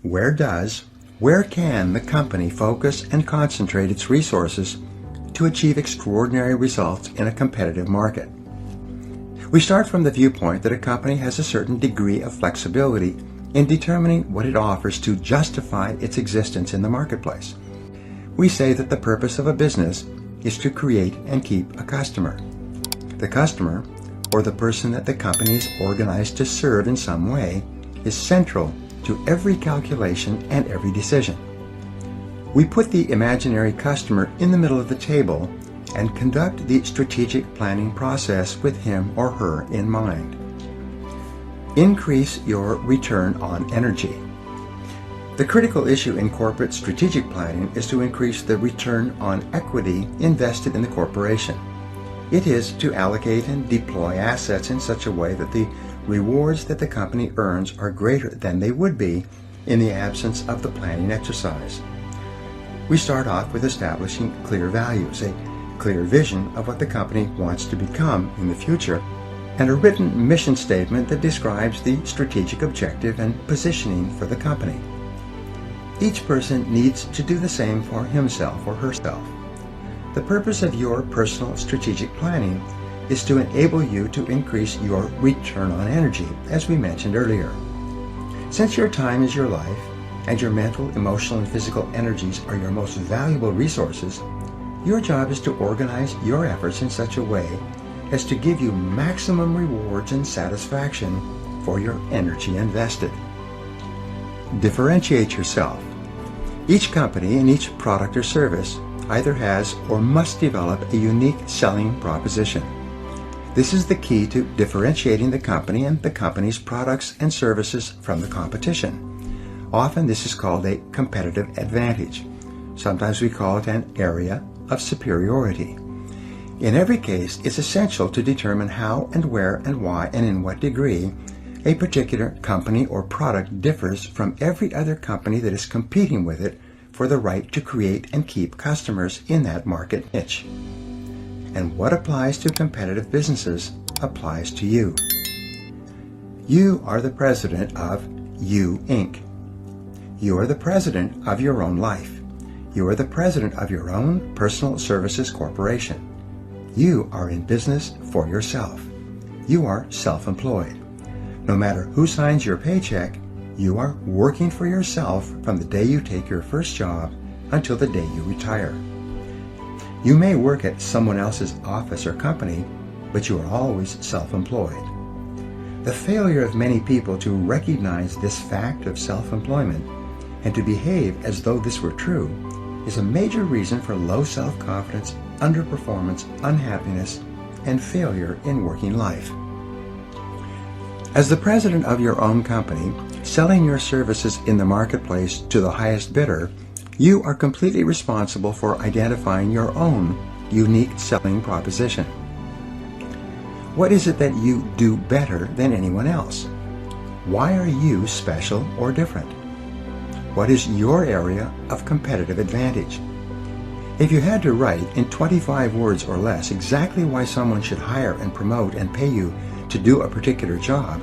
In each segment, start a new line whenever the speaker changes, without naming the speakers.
Where can the company focus and concentrate its resources to achieve extraordinary results in a competitive market? We start from the viewpoint that a company has a certain degree of flexibility in determining what it offers to justify its existence in the marketplace. We say that the purpose of a business is to create and keep a customer. The customer, or the person that the company is organized to serve in some way, is central to every calculation and every decision. We put the imaginary customer in the middle of the table and conduct the strategic planning process with him or her in mind. Increase your return on energy. The critical issue in corporate strategic planning is to increase the return on equity invested in the corporation. It is to allocate and deploy assets in such a way that the rewards that the company earns are greater than they would be in the absence of the planning exercise. We start off with establishing clear values, a clear vision of what the company wants to become in the future, and a written mission statement that describes the strategic objective and positioning for the company. Each person needs to do the same for himself or herself. The purpose of your personal strategic planning is to enable you to increase your return on energy, as we mentioned earlier. Since your time is your life, and your mental, emotional, and physical energies are your most valuable resources, your job is to organize your efforts in such a way as to give you maximum rewards and satisfaction for your energy invested. Differentiate yourself. Each company and each product or service either has or must develop a unique selling proposition. This is the key to differentiating the company and the company's products and services from the competition. Often this is called a competitive advantage. Sometimes we call it an area of superiority. In every case, it's essential to determine how and where and why and in what degree a particular company or product differs from every other company that is competing with it for the right to create and keep customers in that market niche. And what applies to competitive businesses applies to you. You are the president of You Inc. You are the president of your own life. You are the president of your own personal services corporation. You are in business for yourself. You are self-employed. No matter who signs your paycheck, you are working for yourself from the day you take your first job until the day you retire. You may work at someone else's office or company, but you are always self-employed. The failure of many people to recognize this fact of self-employment and to behave as though this were true is a major reason for low self-confidence, underperformance, unhappiness, and failure in working life. As the president of your own company, selling your services in the marketplace to the highest bidder, you are completely responsible for identifying your own unique selling proposition. What is it that you do better than anyone else? Why are you special or different? What is your area of competitive advantage? If you had to write in 25 words or less exactly why someone should hire and promote and pay you to do a particular job,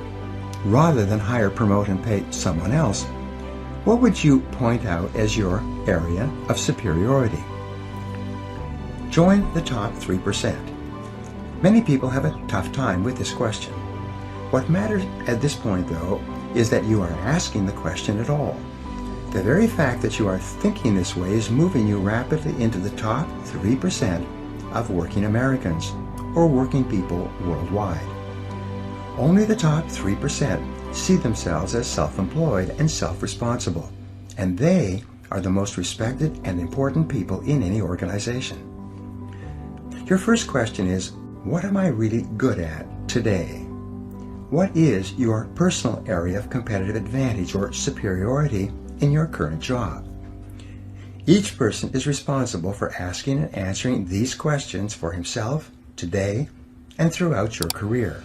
rather than hire, promote, and pay someone else, what would you point out as your area of superiority? Join the top 3%. Many people have a tough time with this question. What matters at this point, though, is that you are asking the question at all. The very fact that you are thinking this way is moving you rapidly into the top 3% of working Americans or working people worldwide. Only the top 3% see themselves as self-employed and self-responsible, and they are the most respected and important people in any organization. Your first question is, what am I really good at today? What is your personal area of competitive advantage or superiority in your current job? Each person is responsible for asking and answering these questions for himself, today, and throughout your career.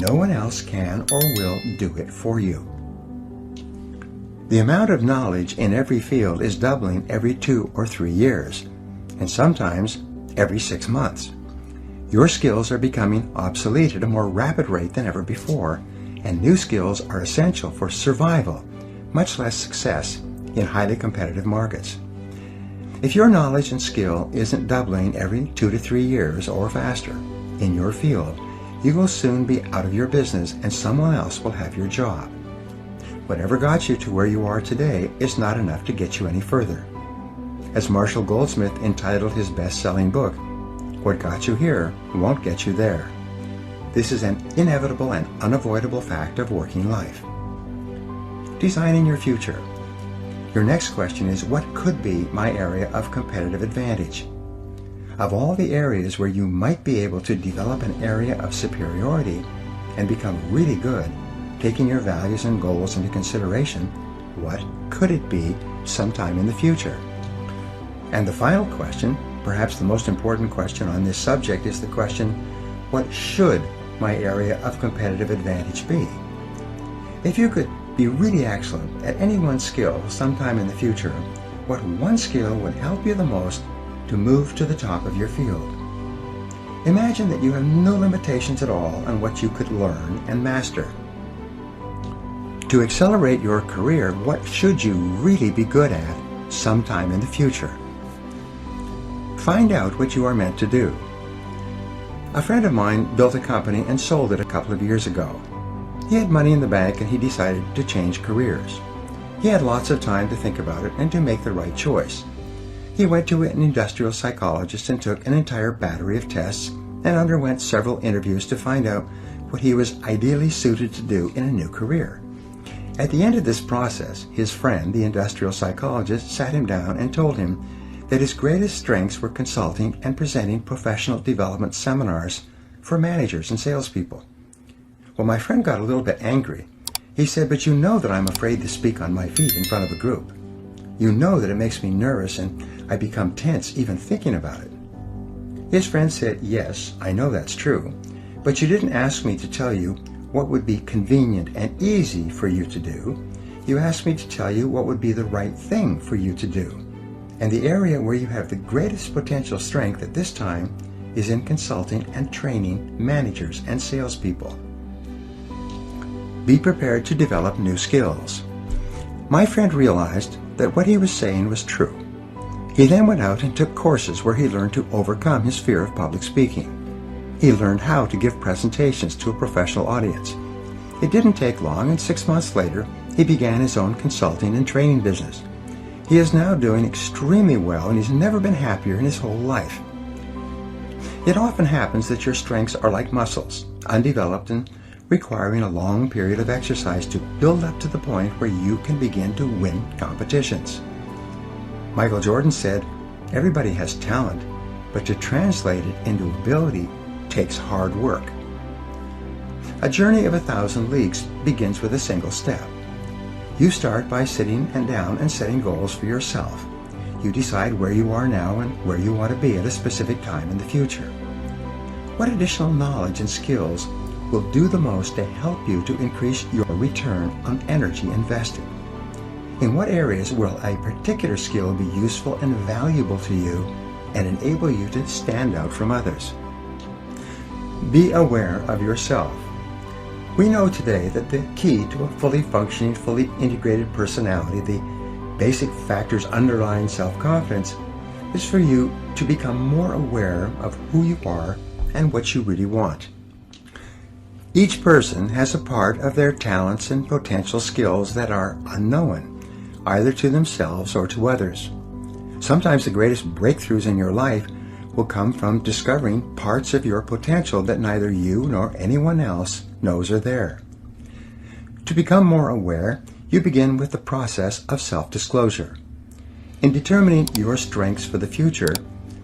No one else can or will do it for you. The amount of knowledge in every field is doubling every 2 or 3 years, and sometimes every 6 months. Your skills are becoming obsolete at a more rapid rate than ever before, and new skills are essential for survival, much less success in highly competitive markets. If your knowledge and skill isn't doubling every 2 to 3 years or faster in your field, you will soon be out of your business and someone else will have your job. Whatever got you to where you are today is not enough to get you any further. As Marshall Goldsmith entitled his best-selling book, "What got you here won't get you there." This is an inevitable and unavoidable fact of working life. Designing your future. Your next question is, what could be my area of competitive advantage? Of all the areas where you might be able to develop an area of superiority and become really good, taking your values and goals into consideration, what could it be sometime in the future? And the final question, perhaps the most important question on this subject, is the question, what should my area of competitive advantage be? If you could be really excellent at any one skill sometime in the future, what one skill would help you the most to move to the top of your field? Imagine that you have no limitations at all on what you could learn and master. To accelerate your career, what should you really be good at sometime in the future? Find out what you are meant to do. A friend of mine built a company and sold it a couple of years ago. He had money in the bank and he decided to change careers. He had lots of time to think about it and to make the right choice. He went to an industrial psychologist and took an entire battery of tests and underwent several interviews to find out what he was ideally suited to do in a new career. At the end of this process, his friend, the industrial psychologist, sat him down and told him that his greatest strengths were consulting and presenting professional development seminars for managers and salespeople. Well, my friend got a little bit angry. He said, "But you know that I'm afraid to speak on my feet in front of a group. You know that it makes me nervous and I become tense even thinking about it." His friend said, "Yes, I know that's true, but you didn't ask me to tell you what would be convenient and easy for you to do. You asked me to tell you what would be the right thing for you to do. And the area where you have the greatest potential strength at this time is in consulting and training managers and salespeople." Be prepared to develop new skills. My friend realized that what he was saying was true. He then went out and took courses where he learned to overcome his fear of public speaking. He learned how to give presentations to a professional audience. It didn't take long, and 6 months later, he began his own consulting and training business. He is now doing extremely well, and he's never been happier in his whole life. It often happens that your strengths are like muscles, undeveloped and requiring a long period of exercise to build up to the point where you can begin to win competitions. Michael Jordan said, "Everybody has talent, but to translate it into ability takes hard work." A journey of 1,000 leagues begins with a single step. You start by sitting down and setting goals for yourself. You decide where you are now and where you want to be at a specific time in the future. What additional knowledge and skills will do the most to help you to increase your return on energy invested? In what areas will a particular skill be useful and valuable to you and enable you to stand out from others? Be aware of yourself. We know today that the key to a fully functioning, fully integrated personality, the basic factors underlying self-confidence, is for you to become more aware of who you are and what you really want. Each person has a part of their talents and potential skills that are unknown, either to themselves or to others. Sometimes the greatest breakthroughs in your life will come from discovering parts of your potential that neither you nor anyone else knows are there. To become more aware, you begin with the process of self-disclosure. In determining your strengths for the future,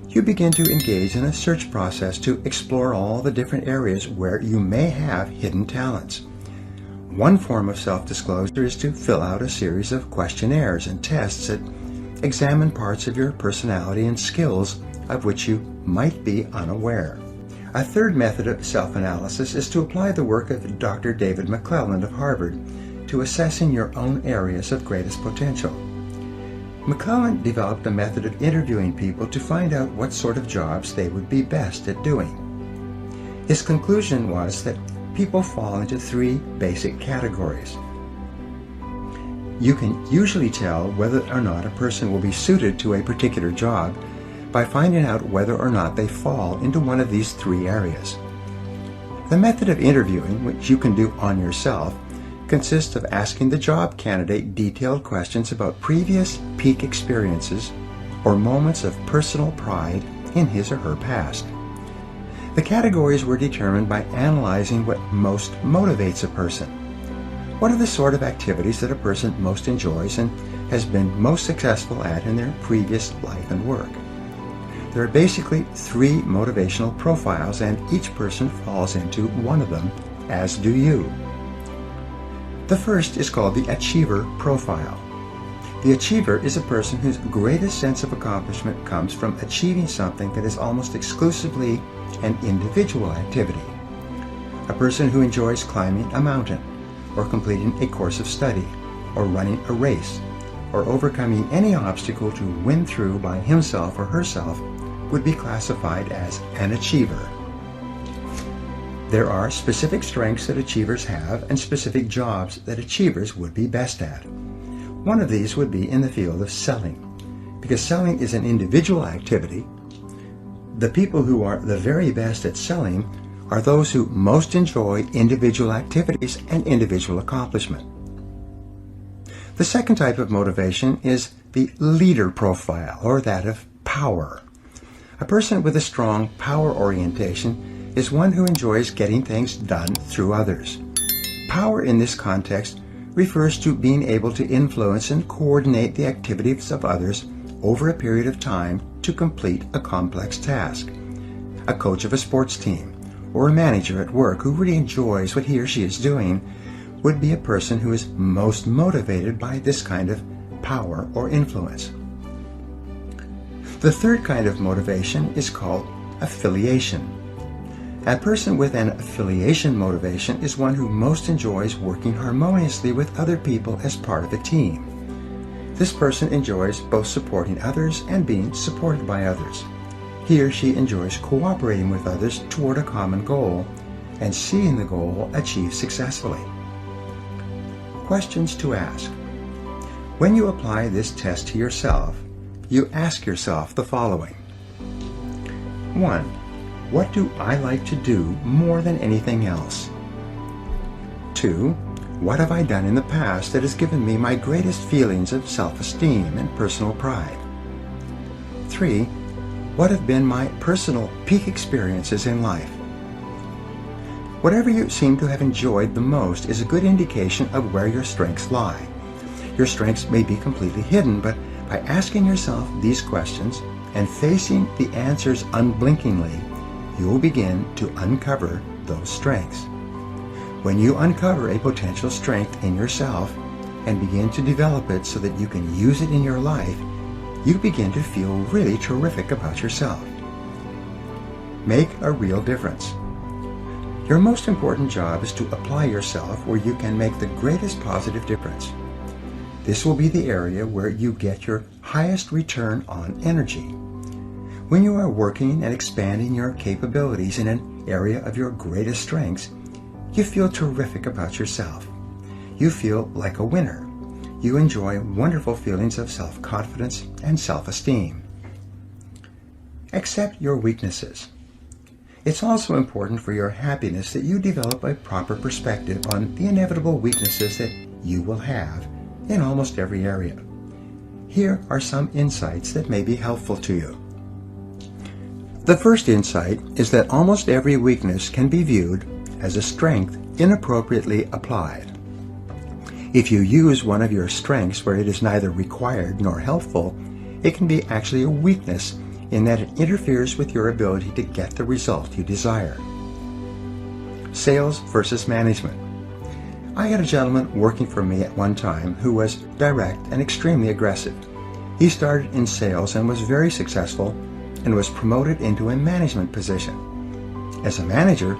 you begin to engage in a search process to explore all the different areas where you may have hidden talents. One form of self-disclosure is to fill out a series of questionnaires and tests that examine parts of your personality and skills of which you might be unaware. A third method of self-analysis is to apply the work of Dr. David McClelland of Harvard to assessing your own areas of greatest potential. McClelland developed a method of interviewing people to find out what sort of jobs they would be best at doing. His conclusion was that people fall into 3 basic categories. You can usually tell whether or not a person will be suited to a particular job by finding out whether or not they fall into one of these three areas. The method of interviewing, which you can do on yourself, consists of asking the job candidate detailed questions about previous peak experiences or moments of personal pride in his or her past. The categories were determined by analyzing what most motivates a person. What are the sort of activities that a person most enjoys and has been most successful at in their previous life and work? There are basically three motivational profiles, and each person falls into one of them, as do you. The first is called the Achiever Profile. The achiever is a person whose greatest sense of accomplishment comes from achieving something that is almost exclusively an individual activity. A person who enjoys climbing a mountain, or completing a course of study, or running a race, or overcoming any obstacle to win through by himself or herself would be classified as an achiever. There are specific strengths that achievers have and specific jobs that achievers would be best at. One of these would be in the field of selling. Because selling is an individual activity, the people who are the very best at selling are those who most enjoy individual activities and individual accomplishment. The second type of motivation is the leader profile, or that of power. A person with a strong power orientation is one who enjoys getting things done through others. Power in this context refers to being able to influence and coordinate the activities of others over a period of time to complete a complex task. A coach of a sports team or a manager at work who really enjoys what he or she is doing would be a person who is most motivated by this kind of power or influence. The third kind of motivation is called affiliation. A person with an affiliation motivation is one who most enjoys working harmoniously with other people as part of a team. This person enjoys both supporting others and being supported by others. He or she enjoys cooperating with others toward a common goal and seeing the goal achieved successfully. Questions to ask. When you apply this test to yourself, you ask yourself the following. 1. What do I like to do more than anything else? 2. What have I done in the past that has given me my greatest feelings of self-esteem and personal pride? 3. What have been my personal peak experiences in life? Whatever you seem to have enjoyed the most is a good indication of where your strengths lie. Your strengths may be completely hidden, but by asking yourself these questions and facing the answers unblinkingly, you will begin to uncover those strengths. When you uncover a potential strength in yourself and begin to develop it so that you can use it in your life, you begin to feel really terrific about yourself. Make a real difference. Your most important job is to apply yourself where you can make the greatest positive difference. This will be the area where you get your highest return on energy. When you are working and expanding your capabilities in an area of your greatest strengths, you feel terrific about yourself. You feel like a winner. You enjoy wonderful feelings of self-confidence and self-esteem. Accept your weaknesses. It's also important for your happiness that you develop a proper perspective on the inevitable weaknesses that you will have in almost every area. Here are some insights that may be helpful to you. The first insight is that almost every weakness can be viewed as a strength inappropriately applied. If you use one of your strengths where it is neither required nor helpful, it can be actually a weakness in that it interferes with your ability to get the result you desire. Sales versus management. I had a gentleman working for me at one time who was direct and extremely aggressive. He started in sales and was very successful and was promoted into a management position. As a manager,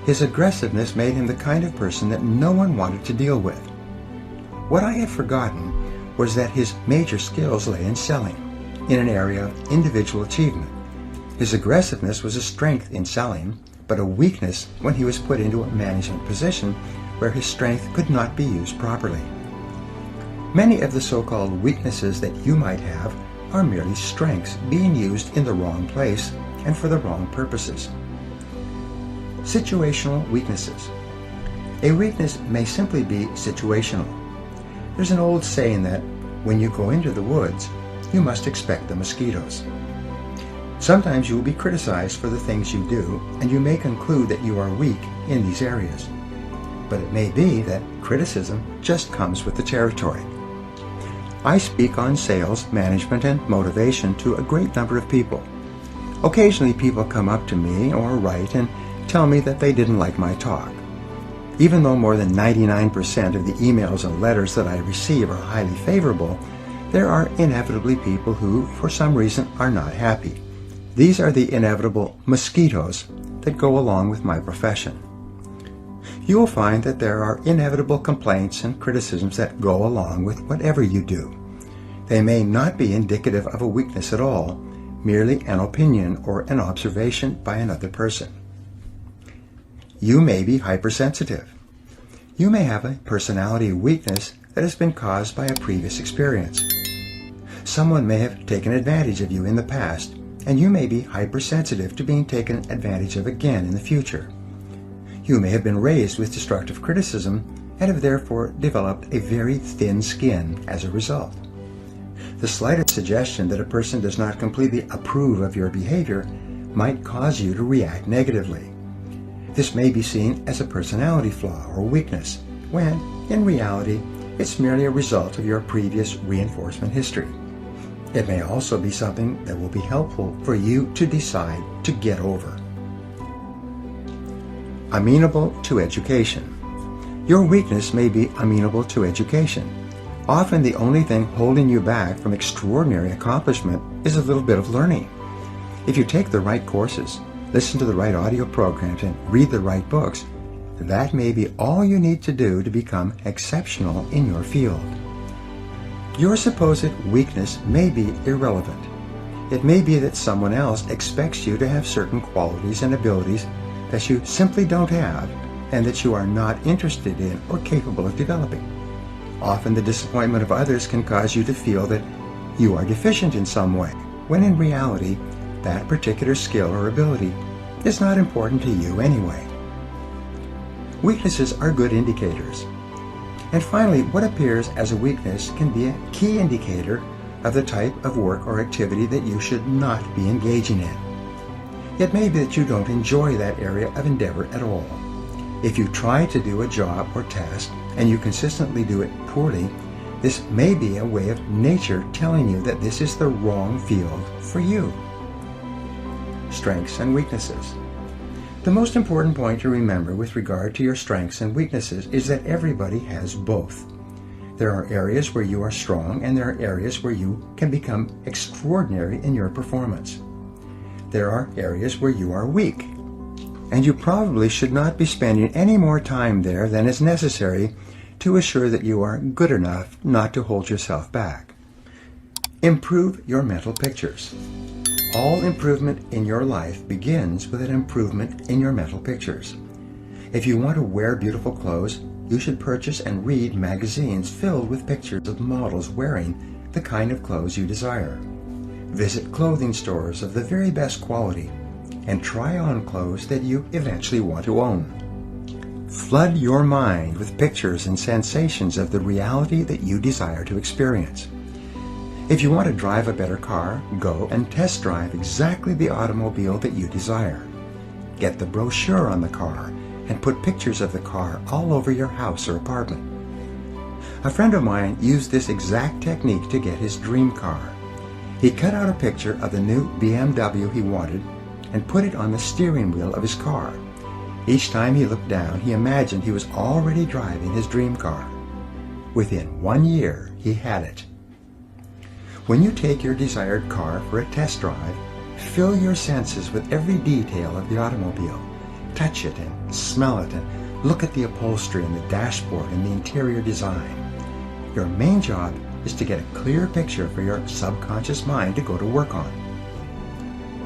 his aggressiveness made him the kind of person that no one wanted to deal with. What I had forgotten was that his major skills lay in selling, in an area of individual achievement. His aggressiveness was a strength in selling, but a weakness when he was put into a management position where his strength could not be used properly. Many of the so-called weaknesses that you might have are merely strengths being used in the wrong place and for the wrong purposes. Situational weaknesses. A weakness may simply be situational. There's an old saying that when you go into the woods, you must expect the mosquitoes. Sometimes you will be criticized for the things you do, and you may conclude that you are weak in these areas. But it may be that criticism just comes with the territory. I speak on sales, management, and motivation to a great number of people. Occasionally people come up to me or write and tell me that they didn't like my talk. Even though more than 99% of the emails and letters that I receive are highly favorable, there are inevitably people who, for some reason, are not happy. These are the inevitable mosquitoes that go along with my profession. You will find that there are inevitable complaints and criticisms that go along with whatever you do. They may not be indicative of a weakness at all, merely an opinion or an observation by another person. You may be hypersensitive. You may have a personality weakness that has been caused by a previous experience. Someone may have taken advantage of you in the past, and you may be hypersensitive to being taken advantage of again in the future. You may have been raised with destructive criticism and have therefore developed a very thin skin as a result. The slightest suggestion that a person does not completely approve of your behavior might cause you to react negatively. This may be seen as a personality flaw or weakness, when, in reality, it's merely a result of your previous reinforcement history. It may also be something that will be helpful for you to decide to get over. Amenable to education. Your weakness may be amenable to education. Often the only thing holding you back from extraordinary accomplishment is a little bit of learning. If you take the right courses, listen to the right audio programs, and read the right books, that may be all you need to do to become exceptional in your field. Your supposed weakness may be irrelevant. It may be that someone else expects you to have certain qualities and abilities that you simply don't have and that you are not interested in or capable of developing. Often the disappointment of others can cause you to feel that you are deficient in some way, when in reality, that particular skill or ability is not important to you anyway. Weaknesses are good indicators. And finally, what appears as a weakness can be a key indicator of the type of work or activity that you should not be engaging in. It may be that you don't enjoy that area of endeavor at all. If you try to do a job or task and you consistently do it poorly, this may be a way of nature telling you that this is the wrong field for you. Strengths and weaknesses. The most important point to remember with regard to your strengths and weaknesses is that everybody has both. There are areas where you are strong and there are areas where you can become extraordinary in your performance. There are areas where you are weak, and you probably should not be spending any more time there than is necessary to assure that you are good enough not to hold yourself back. Improve your mental pictures. All improvement in your life begins with an improvement in your mental pictures. If you want to wear beautiful clothes, you should purchase and read magazines filled with pictures of models wearing the kind of clothes you desire. Visit clothing stores of the very best quality and try on clothes that you eventually want to own. Flood your mind with pictures and sensations of the reality that you desire to experience. If you want to drive a better car, go and test drive exactly the automobile that you desire. Get the brochure on the car and put pictures of the car all over your house or apartment. A friend of mine used this exact technique to get his dream car. He cut out a picture of the new BMW he wanted and put it on the steering wheel of his car. Each time he looked down, he imagined he was already driving his dream car. Within 1 year, he had it. When you take your desired car for a test drive, fill your senses with every detail of the automobile. Touch it and smell it and look at the upholstery and the dashboard and the interior design. Your main job is to get a clear picture for your subconscious mind to go to work on.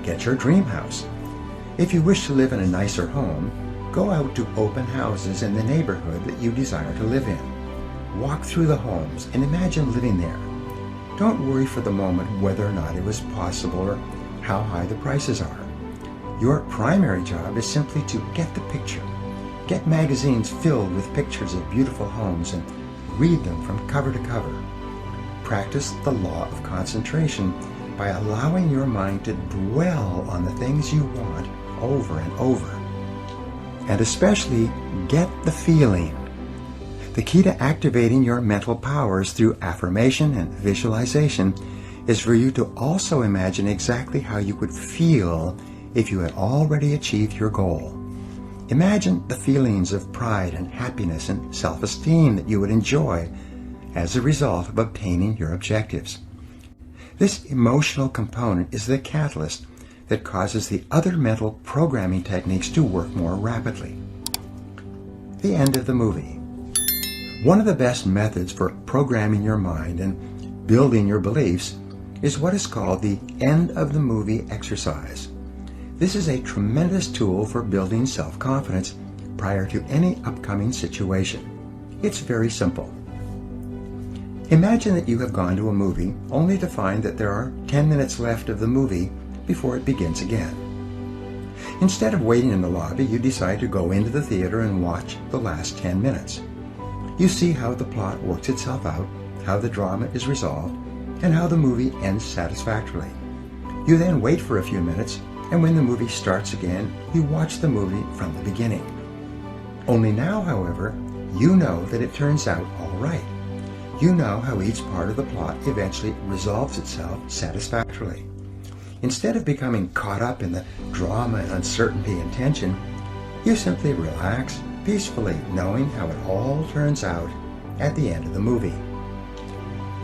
Get your dream house. If you wish to live in a nicer home, go out to open houses in the neighborhood that you desire to live in. walk through the homes and imagine living there. Don't worry for the moment whether or not it was possible or how high the prices are. Your primary job is simply to get the picture. Get magazines filled with pictures of beautiful homes and read them from cover to cover. Practice the law of concentration by allowing your mind to dwell on the things you want over and over. And especially get the feeling. The key to activating your mental powers through affirmation and visualization is for you to also imagine exactly how you would feel if you had already achieved your goal. Imagine the feelings of pride and happiness and self-esteem that you would enjoy as a result of obtaining your objectives. This emotional component is the catalyst that causes the other mental programming techniques to work more rapidly. The end of the movie. One of the best methods for programming your mind and building your beliefs is what is called the end of the movie exercise. This is a tremendous tool for building self-confidence prior to any upcoming situation. It's very simple. Imagine that you have gone to a movie only to find that there are 10 minutes left of the movie before it begins again. Instead of waiting in the lobby, you decide to go into the theater and watch the last 10 minutes. You see how the plot works itself out, how the drama is resolved, and how the movie ends satisfactorily. You then wait for a few minutes, and when the movie starts again, you watch the movie from the beginning. Only now, however, you know that it turns out all right. You know how each part of the plot eventually resolves itself satisfactorily. Instead of becoming caught up in the drama and uncertainty and tension, you simply relax peacefully, knowing how it all turns out at the end of the movie.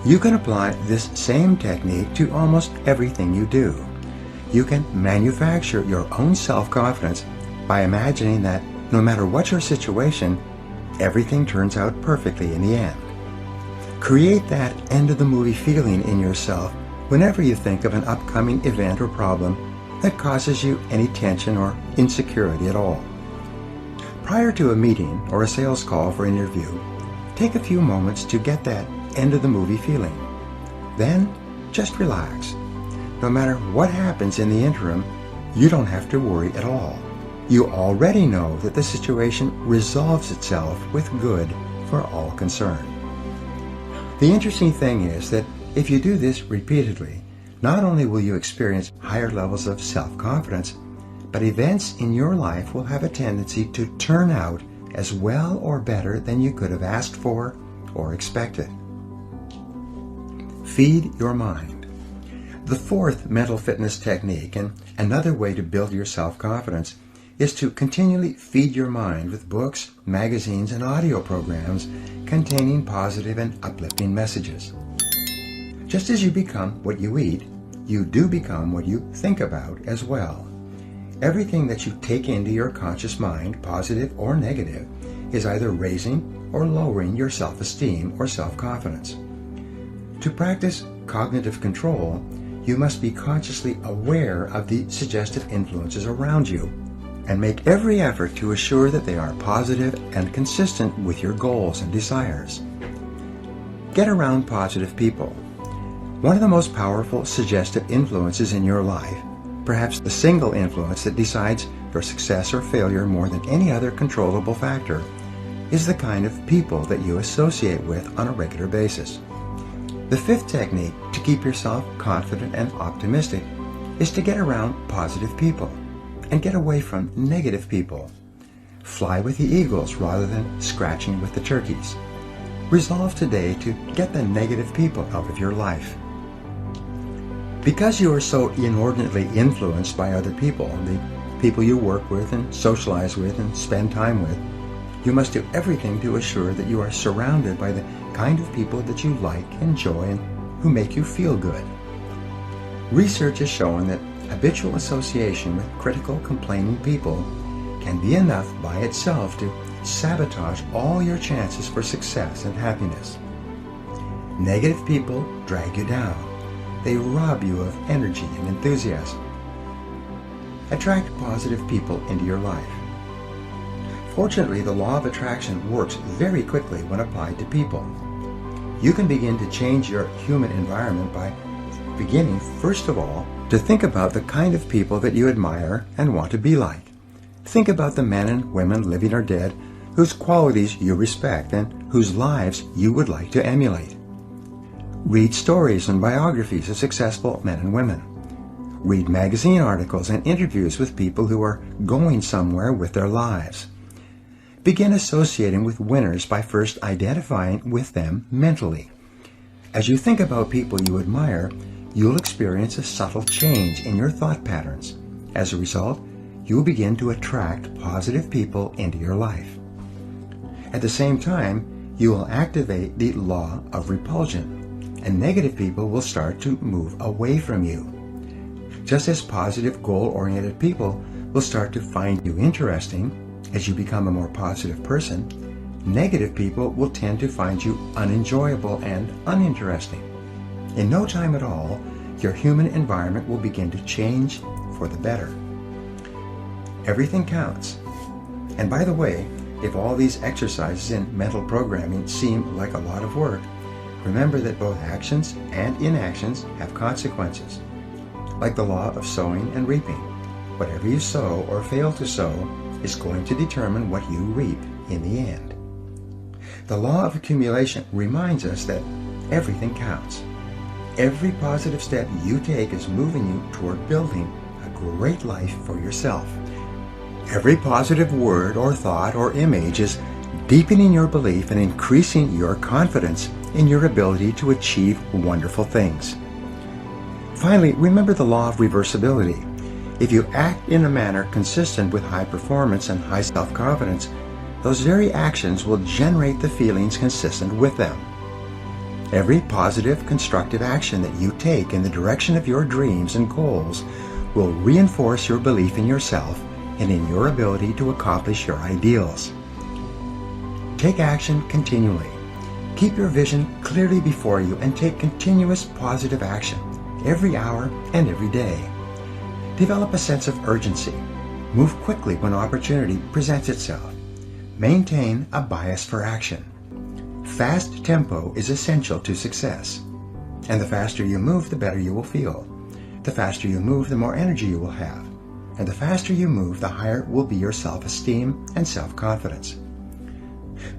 You can apply this same technique to almost everything you do. You can manufacture your own self-confidence by imagining that no matter what your situation, everything turns out perfectly in the end. Create that end-of-the-movie feeling in yourself whenever you think of an upcoming event or problem that causes you any tension or insecurity at all. Prior to a meeting or a sales call for an interview, take a few moments to get that end-of-the-movie feeling. Then, just relax. No matter what happens in the interim, you don't have to worry at all. You already know that the situation resolves itself with good for all concerned. The interesting thing is that if you do this repeatedly, not only will you experience higher levels of self-confidence, but events in your life will have a tendency to turn out as well or better than you could have asked for or expected. Feed your mind. The fourth mental fitness technique, and another way to build your self-confidence, is to continually feed your mind with books, magazines, and audio programs containing positive and uplifting messages. Just as you become what you eat, you do become what you think about as well. Everything that you take into your conscious mind, positive or negative, is either raising or lowering your self-esteem or self-confidence. To practice cognitive control, you must be consciously aware of the suggestive influences around you and make every effort to assure that they are positive and consistent with your goals and desires. Get around positive people. One of the most powerful suggestive influences in your life, perhaps the single influence that decides your success or failure more than any other controllable factor, is the kind of people that you associate with on a regular basis. The fifth technique to keep yourself confident and optimistic is to get around positive people and get away from negative people. Fly with the eagles rather than scratching with the turkeys. Resolve today to get the negative people out of your life. Because you are so inordinately influenced by other people, the people you work with and socialize with and spend time with, you must do everything to assure that you are surrounded by the kind of people that you like, enjoy, and who make you feel good. Research has shown that habitual association with critical, complaining people can be enough by itself to sabotage all your chances for success and happiness. Negative people drag you down. They rob you of energy and enthusiasm. Attract positive people into your life. Fortunately, the law of attraction works very quickly when applied to people. You can begin to change your human environment by beginning, first of all, to think about the kind of people that you admire and want to be like. Think about the men and women, living or dead, whose qualities you respect and whose lives you would like to emulate. Read stories and biographies of successful men and women. Read magazine articles and interviews with people who are going somewhere with their lives. Begin associating with winners by first identifying with them mentally. As you think about people you admire, you'll experience a subtle change in your thought patterns. As a result, you'll begin to attract positive people into your life. At the same time, you will activate the law of repulsion, and negative people will start to move away from you. Just as positive, goal-oriented people will start to find you interesting as you become a more positive person, negative people will tend to find you unenjoyable and uninteresting. In no time at all, your human environment will begin to change for the better. Everything counts. And by the way, if all these exercises in mental programming seem like a lot of work, remember that both actions and inactions have consequences. Like the law of sowing and reaping, whatever you sow or fail to sow is going to determine what you reap in the end. The law of accumulation reminds us that everything counts. Every positive step you take is moving you toward building a great life for yourself. Every positive word or thought or image is deepening your belief and increasing your confidence in your ability to achieve wonderful things. Finally, remember the law of reversibility. If you act in a manner consistent with high performance and high self-confidence, those very actions will generate the feelings consistent with them. Every positive, constructive action that you take in the direction of your dreams and goals will reinforce your belief in yourself and in your ability to accomplish your ideals. Take action continually. Keep your vision clearly before you and take continuous positive action every hour and every day. Develop a sense of urgency. Move quickly when opportunity presents itself. Maintain a bias for action. Fast tempo is essential to success. And the faster you move, the better you will feel. The faster you move, the more energy you will have. And the faster you move, the higher will be your self-esteem and self-confidence.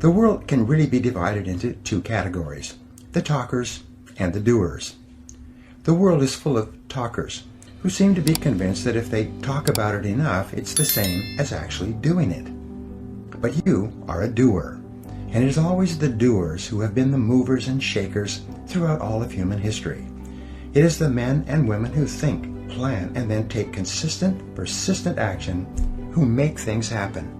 The world can really be divided into two categories, the talkers and the doers. The world is full of talkers who seem to be convinced that if they talk about it enough, it's the same as actually doing it. But you are a doer, and it is always the doers who have been the movers and shakers throughout all of human history. It is the men and women who think, plan, and then take consistent, persistent action who make things happen.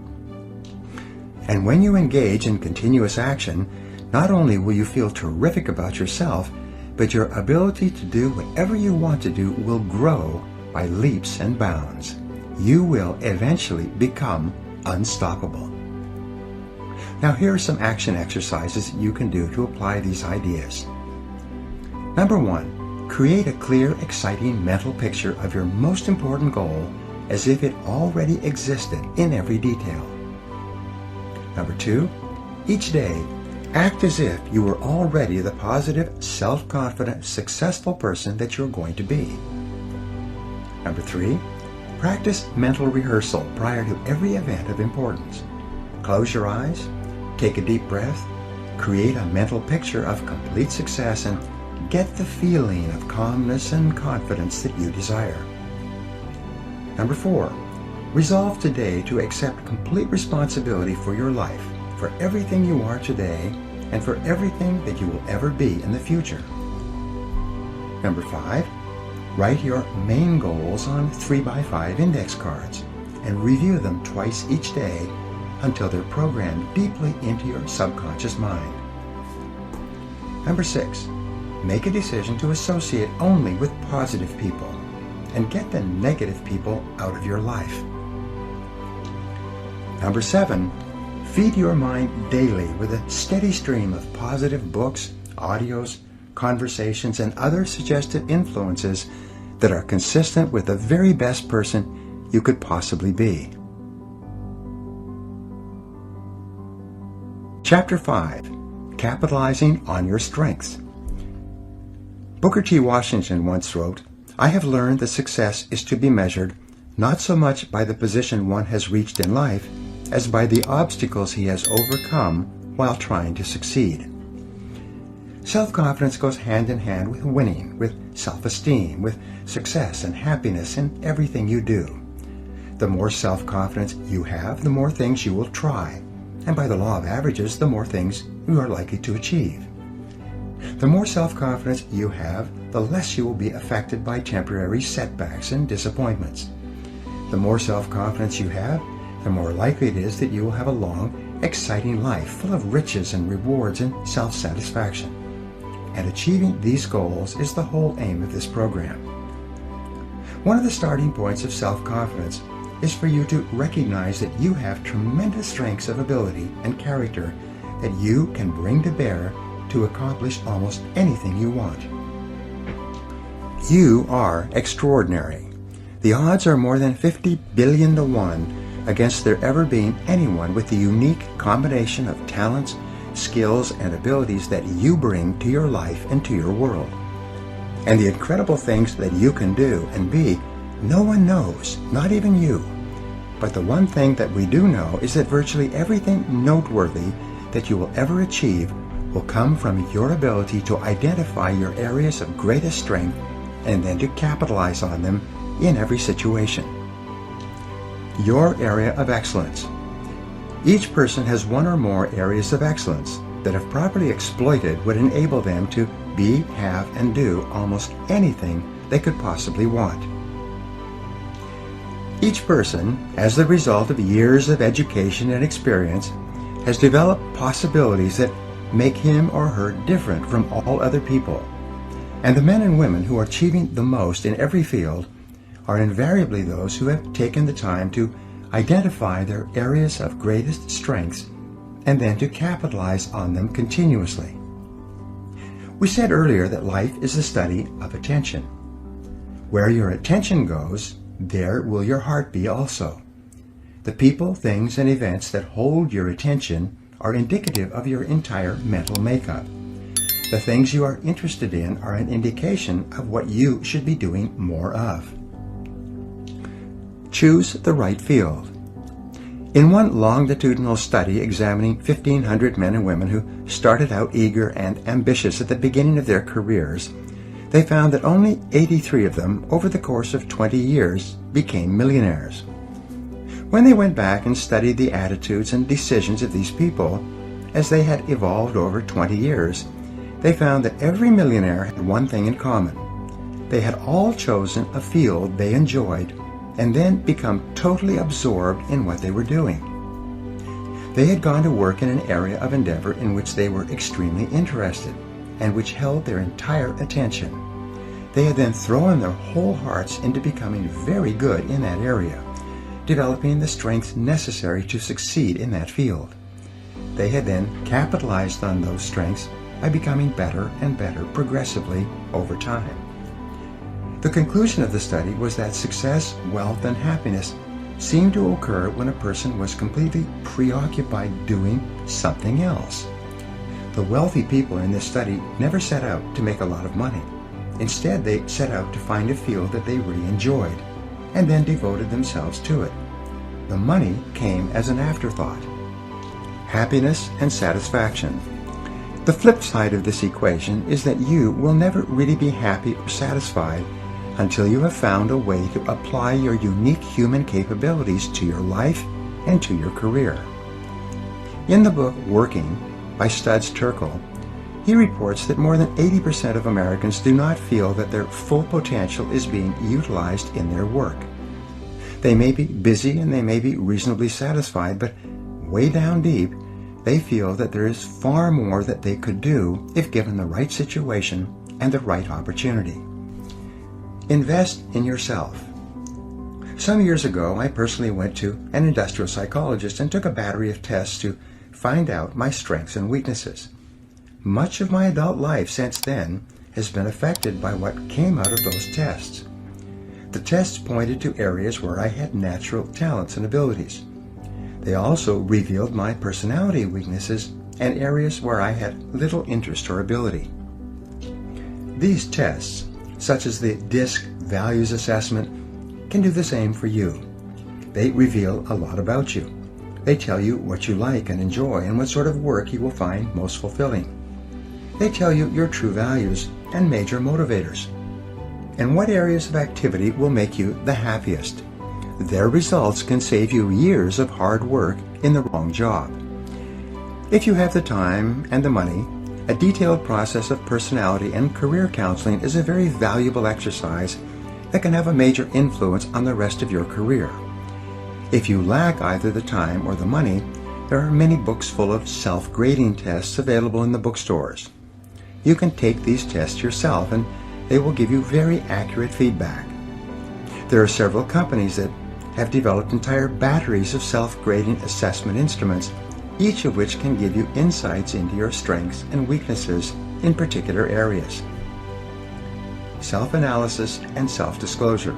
And when you engage in continuous action, not only will you feel terrific about yourself, but your ability to do whatever you want to do will grow by leaps and bounds. You will eventually become unstoppable. Now here are some action exercises you can do to apply these ideas. Number 1, create a clear, exciting mental picture of your most important goal as if it already existed in every detail. Number 2, each day, act as if you were already the positive, self-confident, successful person that you're going to be. Number 3, practice mental rehearsal prior to every event of importance. Close your eyes, take a deep breath, create a mental picture of complete success, and get the feeling of calmness and confidence that you desire. Number 4, resolve today to accept complete responsibility for your life, for everything you are today, and for everything that you will ever be in the future. Number 5, write your main goals on 3x5 index cards and review them twice each day until they're programmed deeply into your subconscious mind. Number 6, make a decision to associate only with positive people and get the negative people out of your life. Number 7, feed your mind daily with a steady stream of positive books, audios, conversations, and other suggestive influences that are consistent with the very best person you could possibly be. Chapter 5. Capitalizing on Your Strengths. Booker T. Washington once wrote, "I have learned that success is to be measured not so much by the position one has reached in life as by the obstacles he has overcome while trying to succeed." Self-confidence goes hand in hand with winning, with self-esteem, with success and happiness in everything you do. The more self-confidence you have, the more things you will try, and by the law of averages, the more things you are likely to achieve. The more self-confidence you have, the less you will be affected by temporary setbacks and disappointments. The more self-confidence you have, the more likely it is that you will have a long, exciting life full of riches and rewards and self-satisfaction. And achieving these goals is the whole aim of this program. One of the starting points of self-confidence is for you to recognize that you have tremendous strengths of ability and character that you can bring to bear to accomplish almost anything you want. You are extraordinary. The odds are more than 50 billion to 1 against there ever being anyone with the unique combination of talents, skills, and abilities that you bring to your life and to your world. And the incredible things that you can do and be, no one knows, not even you. But the one thing that we do know is that virtually everything noteworthy that you will ever achieve will come from your ability to identify your areas of greatest strength and then to capitalize on them in every situation. Your area of excellence. Each person has one or more areas of excellence that, if properly exploited, would enable them to be, have, and do almost anything they could possibly want. Each person, as the result of years of education and experience, has developed possibilities that make him or her different from all other people. And the men and women who are achieving the most in every field are invariably those who have taken the time to identify their areas of greatest strengths and then to capitalize on them continuously. We said earlier that life is the study of attention. Where your attention goes, there will your heart be also. The people, things, and events that hold your attention are indicative of your entire mental makeup. The things you are interested in are an indication of what you should be doing more of. Choose the right field. In one longitudinal study examining 1,500 men and women who started out eager and ambitious at the beginning of their careers, they found that only 83 of them, over the course of 20 years, became millionaires. When they went back and studied the attitudes and decisions of these people, as they had evolved over 20 years, they found that every millionaire had one thing in common. They had all chosen a field they enjoyed and then become totally absorbed in what they were doing. They had gone to work in an area of endeavor in which they were extremely interested and which held their entire attention. They had then thrown their whole hearts into becoming very good in that area, developing the strengths necessary to succeed in that field. They had then capitalized on those strengths by becoming better and better progressively over time. The conclusion of the study was that success, wealth, and happiness seemed to occur when a person was completely preoccupied doing something else. The wealthy people in this study never set out to make a lot of money. Instead, they set out to find a field that they really enjoyed and then devoted themselves to it. The money came as an afterthought. Happiness and satisfaction. The flip side of this equation is that you will never really be happy or satisfied until you have found a way to apply your unique human capabilities to your life and to your career. In the book Working by Studs Terkel, he reports that more than 80% of Americans do not feel that their full potential is being utilized in their work. They may be busy and they may be reasonably satisfied, but way down deep, they feel that there is far more that they could do if given the right situation and the right opportunity. Invest in yourself. Some years ago, I personally went to an industrial psychologist and took a battery of tests to find out my strengths and weaknesses. Much of my adult life since then has been affected by what came out of those tests. The tests pointed to areas where I had natural talents and abilities. They also revealed my personality weaknesses and areas where I had little interest or ability. These tests, such as the DISC Values Assessment, can do the same for you. They reveal a lot about you. They tell you what you like and enjoy and what sort of work you will find most fulfilling. They tell you your true values and major motivators, and what areas of activity will make you the happiest. Their results can save you years of hard work in the wrong job. If you have the time and the money, a detailed process of personality and career counseling is a very valuable exercise that can have a major influence on the rest of your career. If you lack either the time or the money, there are many books full of self-grading tests available in the bookstores. You can take these tests yourself and they will give you very accurate feedback. There are several companies that have developed entire batteries of self-grading assessment instruments, each of which can give you insights into your strengths and weaknesses in particular areas. Self-analysis and self-disclosure.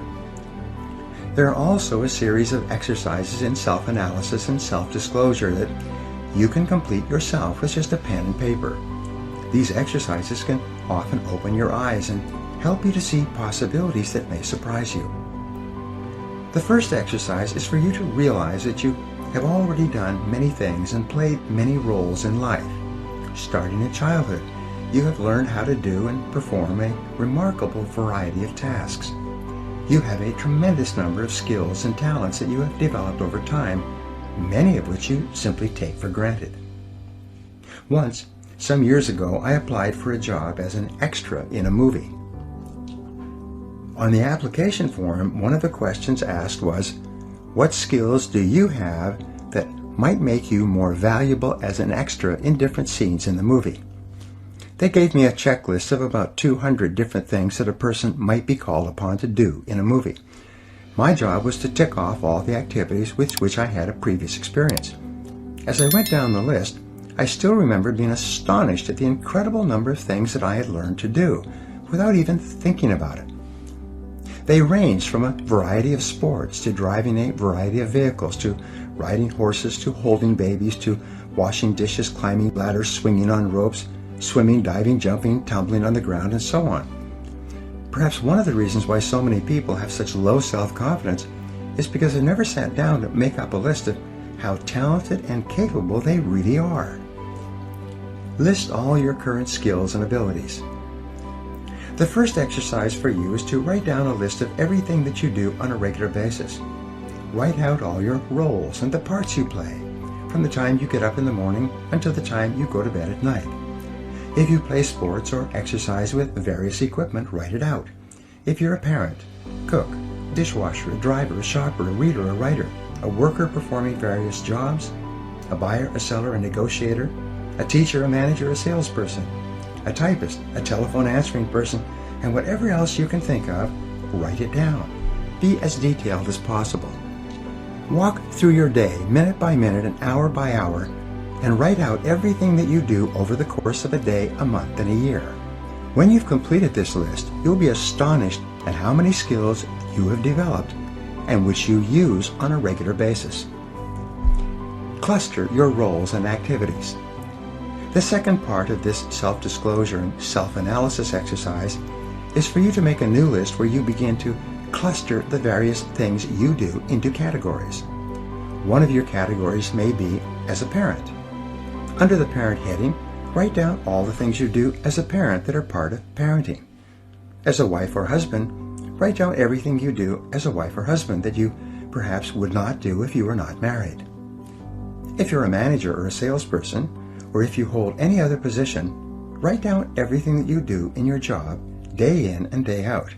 There are also a series of exercises in self-analysis and self-disclosure that you can complete yourself with just a pen and paper. These exercises can often open your eyes and help you to see possibilities that may surprise you. The first exercise is for you to realize that you have already done many things and played many roles in life. Starting in childhood, you have learned how to do and perform a remarkable variety of tasks. You have a tremendous number of skills and talents that you have developed over time, many of which you simply take for granted. Once, some years ago, I applied for a job as an extra in a movie. On the application form, one of the questions asked was, "What skills do you have that might make you more valuable as an extra in different scenes in the movie?" They gave me a checklist of about 200 different things that a person might be called upon to do in a movie. My job was to tick off all the activities with which I had a previous experience. As I went down the list, I still remember being astonished at the incredible number of things that I had learned to do without even thinking about it. They ranged from a variety of sports to driving a variety of vehicles, to riding horses, to holding babies, to washing dishes, climbing ladders, swinging on ropes, swimming, diving, jumping, tumbling on the ground, and so on. Perhaps one of the reasons why so many people have such low self-confidence is because they never sat down to make up a list of how talented and capable they really are. List all your current skills and abilities. The first exercise for you is to write down a list of everything that you do on a regular basis. Write out all your roles and the parts you play, from the time you get up in the morning until the time you go to bed at night. If you play sports or exercise with various equipment, write it out. If you're a parent, cook, dishwasher, a driver, a shopper, a reader, a writer, a worker performing various jobs, a buyer, a seller, a negotiator, a teacher, a manager, a salesperson, a typist, a telephone answering person, and whatever else you can think of, write it down. Be as detailed as possible. Walk through your day, minute by minute and hour by hour, and write out everything that you do over the course of a day, a month, and a year. When you've completed this list, you'll be astonished at how many skills you have developed and which you use on a regular basis. Cluster your roles and activities. The second part of this self-disclosure and self-analysis exercise is for you to make a new list where you begin to cluster the various things you do into categories. One of your categories may be as a parent. Under the parent heading, write down all the things you do as a parent that are part of parenting. As a wife or husband, write down everything you do as a wife or husband that you perhaps would not do if you were not married. If you're a manager or a salesperson, or if you hold any other position, write down everything that you do in your job, day in and day out.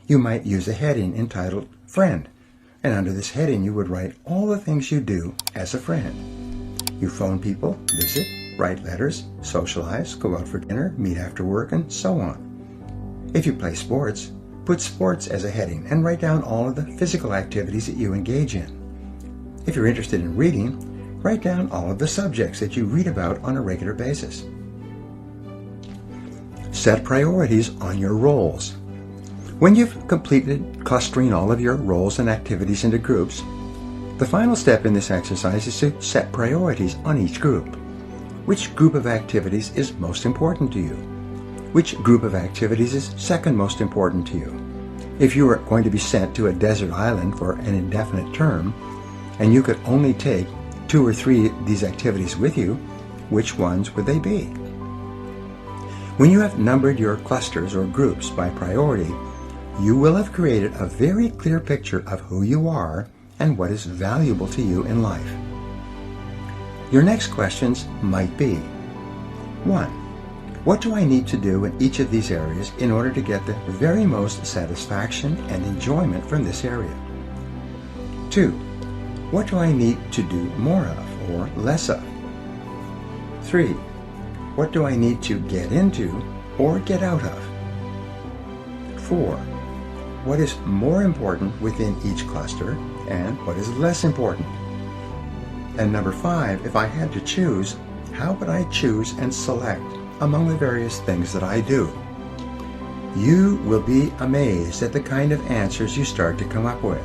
You might use a heading entitled Friend, and under this heading you would write all the things you do as a friend. You phone people, visit, write letters, socialize, go out for dinner, meet after work, and so on. If you play sports, put sports as a heading and write down all of the physical activities that you engage in. If you're interested in reading, write down all of the subjects that you read about on a regular basis. Set priorities on your roles. When you've completed clustering all of your roles and activities into groups, the final step in this exercise is to set priorities on each group. Which group of activities is most important to you? Which group of activities is second most important to you? If you were going to be sent to a desert island for an indefinite term, and you could only take 2 or 3 of these activities with you, which ones would they be? When you have numbered your clusters or groups by priority, you will have created a very clear picture of who you are and what is valuable to you in life. Your next questions might be: 1. What do I need to do in each of these areas in order to get the very most satisfaction and enjoyment from this area? 2. What do I need to do more of or less of? 3. What do I need to get into or get out of? 4. What is more important within each cluster and what is less important? And number 5, if I had to choose, how would I choose and select among the various things that I do? You will be amazed at the kind of answers you start to come up with.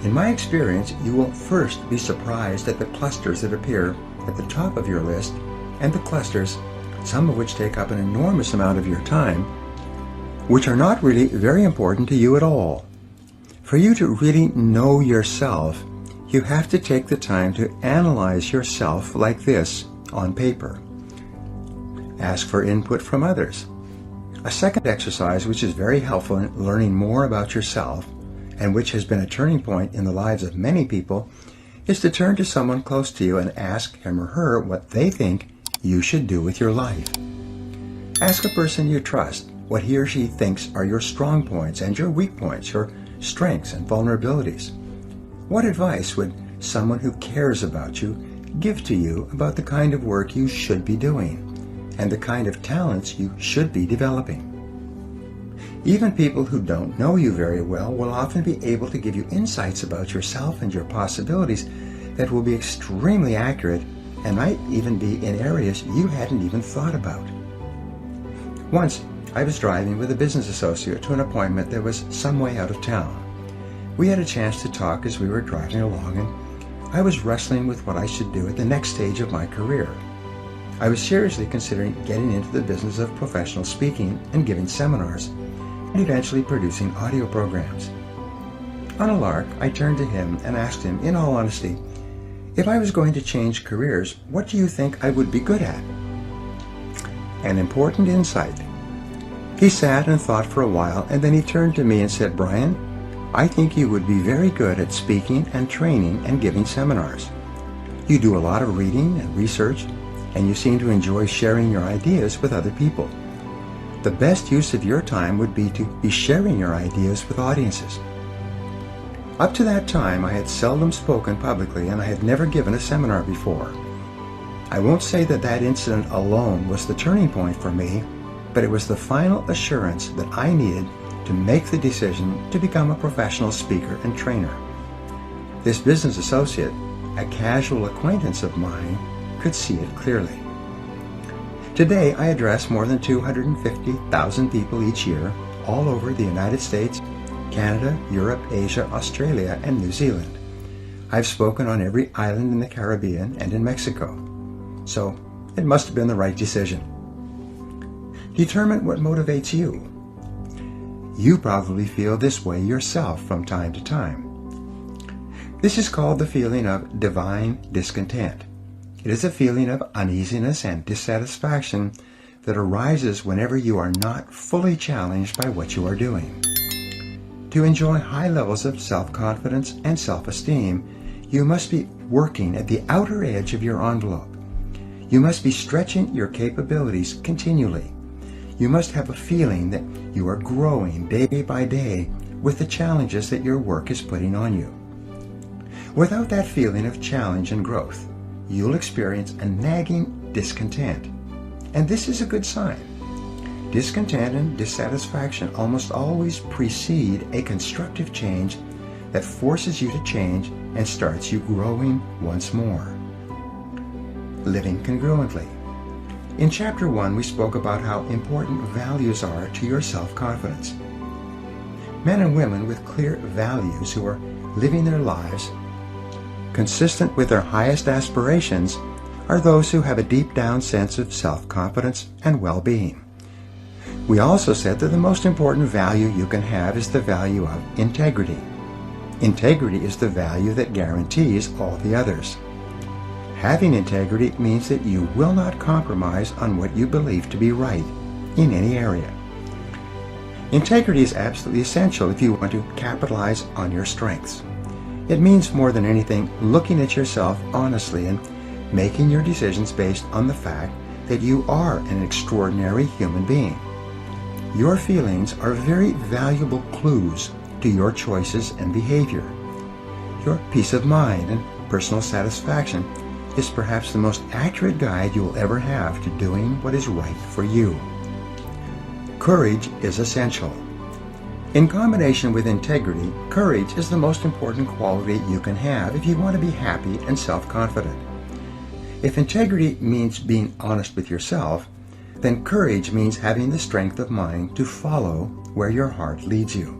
In my experience, you will first be surprised at the clusters that appear at the top of your list and the clusters, some of which take up an enormous amount of your time, which are not really very important to you at all. For you to really know yourself, you have to take the time to analyze yourself like this on paper. Ask for input from others. A second exercise which is very helpful in learning more about yourself and which has been a turning point in the lives of many people is to turn to someone close to you and ask him or her what they think you should do with your life. Ask a person you trust what he or she thinks are your strong points and your weak points, your strengths and vulnerabilities. What advice would someone who cares about you give to you about the kind of work you should be doing and the kind of talents you should be developing? Even people who don't know you very well will often be able to give you insights about yourself and your possibilities that will be extremely accurate and might even be in areas you hadn't even thought about. Once, I was driving with a business associate to an appointment that was some way out of town. We had a chance to talk as we were driving along, and I was wrestling with what I should do at the next stage of my career. I was seriously considering getting into the business of professional speaking and giving seminars, and eventually producing audio programs. On a lark, I turned to him and asked him, in all honesty, if I was going to change careers, what do you think I would be good at? An important insight. He sat and thought for a while, and then he turned to me and said, "Brian, I think you would be very good at speaking and training and giving seminars. You do a lot of reading and research, and you seem to enjoy sharing your ideas with other people. The best use of your time would be to be sharing your ideas with audiences." Up to that time, I had seldom spoken publicly, and I had never given a seminar before. I won't say that that incident alone was the turning point for me, but it was the final assurance that I needed to make the decision to become a professional speaker and trainer. This business associate, a casual acquaintance of mine, could see it clearly. Today, I address more than 250,000 people each year, all over the United States, Canada, Europe, Asia, Australia, and New Zealand. I've spoken on every island in the Caribbean and in Mexico. So, it must have been the right decision. Determine what motivates you. You probably feel this way yourself from time to time. This is called the feeling of divine discontent. It is a feeling of uneasiness and dissatisfaction that arises whenever you are not fully challenged by what you are doing. To enjoy high levels of self-confidence and self-esteem, you must be working at the outer edge of your envelope. You must be stretching your capabilities continually. You must have a feeling that you are growing day by day with the challenges that your work is putting on you. Without that feeling of challenge and growth, you'll experience a nagging discontent. And this is a good sign. Discontent and dissatisfaction almost always precede a constructive change that forces you to change and starts you growing once more. Living congruently. In Chapter 1, we spoke about how important values are to your self-confidence. Men and women with clear values who are living their lives consistent with their highest aspirations are those who have a deep down sense of self-confidence and well-being. We also said that the most important value you can have is the value of integrity. Integrity is the value that guarantees all the others. Having integrity means that you will not compromise on what you believe to be right in any area. Integrity is absolutely essential if you want to capitalize on your strengths. It means more than anything looking at yourself honestly and making your decisions based on the fact that you are an extraordinary human being. Your feelings are very valuable clues to your choices and behavior. Your peace of mind and personal satisfaction is perhaps the most accurate guide you will ever have to doing what is right for you. Courage is essential. In combination with integrity, courage is the most important quality you can have if you want to be happy and self-confident. If integrity means being honest with yourself, then courage means having the strength of mind to follow where your heart leads you.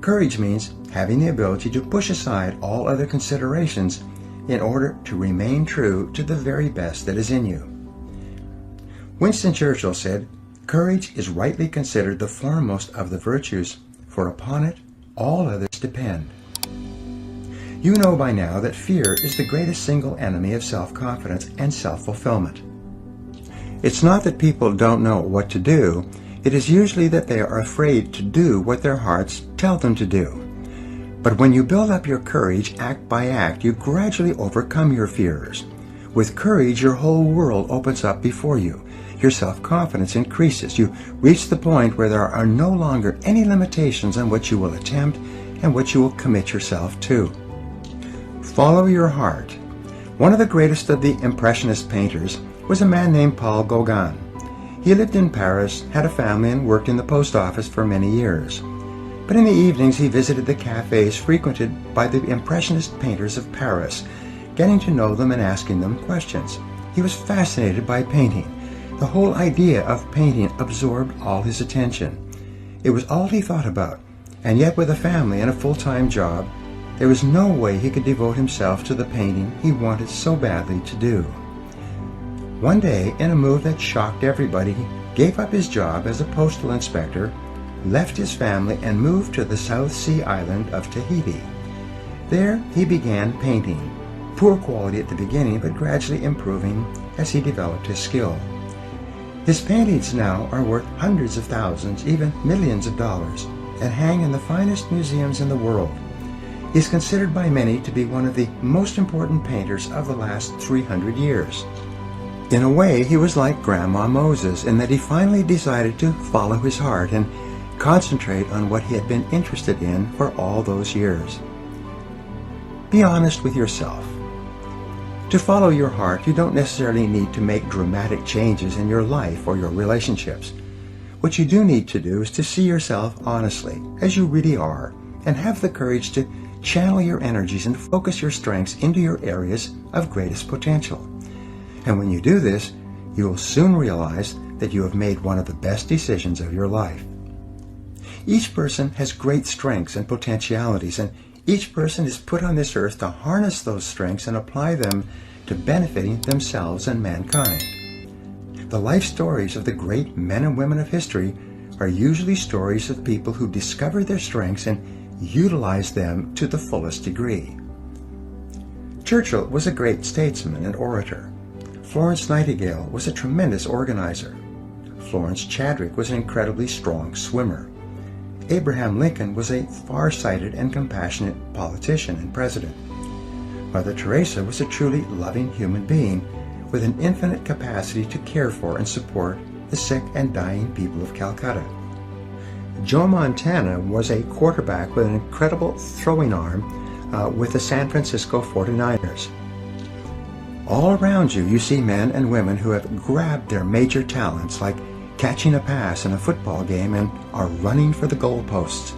Courage means having the ability to push aside all other considerations in order to remain true to the very best that is in you. Winston Churchill said, "Courage is rightly considered the foremost of the virtues, for upon it all others depend." You know by now that fear is the greatest single enemy of self-confidence and self-fulfillment. It's not that people don't know what to do, it is usually that they are afraid to do what their hearts tell them to do. But when you build up your courage act by act, you gradually overcome your fears. With courage, your whole world opens up before you. Your self-confidence increases. You reach the point where there are no longer any limitations on what you will attempt and what you will commit yourself to. Follow your heart. One of the greatest of the Impressionist painters was a man named Paul Gauguin. He lived in Paris, had a family, and worked in the post office for many years. But in the evenings he visited the cafes frequented by the Impressionist painters of Paris, getting to know them and asking them questions. He was fascinated by painting. The whole idea of painting absorbed all his attention. It was all he thought about, and yet with a family and a full-time job, there was no way he could devote himself to the painting he wanted so badly to do. One day, in a move that shocked everybody, he gave up his job as a postal inspector, left his family, and moved to the South Sea island of Tahiti. There, he began painting, poor quality at the beginning, but gradually improving as he developed his skill. His paintings now are worth hundreds of thousands, even millions of dollars, and hang in the finest museums in the world. He is considered by many to be one of the most important painters of the last 300 years. In a way, he was like Grandma Moses in that he finally decided to follow his heart and concentrate on what he had been interested in for all those years. Be honest with yourself. To follow your heart, you don't necessarily need to make dramatic changes in your life or your relationships. What you do need to do is to see yourself honestly, as you really are, and have the courage to channel your energies and focus your strengths into your areas of greatest potential. And when you do this, you will soon realize that you have made one of the best decisions of your life. Each person has great strengths and potentialities, and each person is put on this earth to harness those strengths and apply them to benefiting themselves and mankind. The life stories of the great men and women of history are usually stories of people who discovered their strengths and utilized them to the fullest degree. Churchill was a great statesman and orator. Florence Nightingale was a tremendous organizer. Florence Chadwick was an incredibly strong swimmer. Abraham Lincoln was a far-sighted and compassionate politician and president. Mother Teresa was a truly loving human being with an infinite capacity to care for and support the sick and dying people of Calcutta. Joe Montana was a quarterback with an incredible throwing arm with the San Francisco 49ers. All around you, you see men and women who have grabbed their major talents, like catching a pass in a football game, and are running for the goalposts.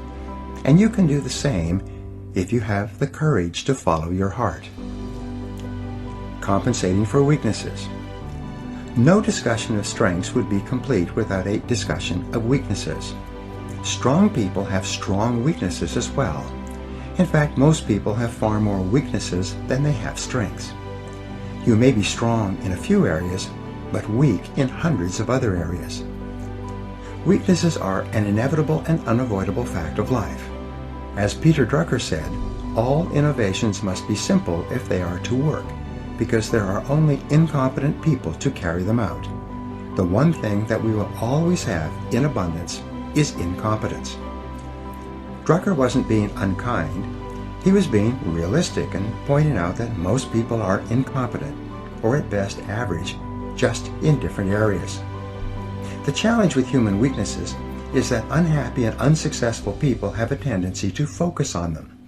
And you can do the same if you have the courage to follow your heart. Compensating for weaknesses. No discussion of strengths would be complete without a discussion of weaknesses. Strong people have strong weaknesses as well. In fact, most people have far more weaknesses than they have strengths. You may be strong in a few areas, but weak in hundreds of other areas. Weaknesses are an inevitable and unavoidable fact of life. As Peter Drucker said, all innovations must be simple if they are to work, because there are only incompetent people to carry them out. The one thing that we will always have in abundance is incompetence. Drucker wasn't being unkind. He was being realistic and pointing out that most people are incompetent, or at best average, just in different areas. The challenge with human weaknesses is that unhappy and unsuccessful people have a tendency to focus on them.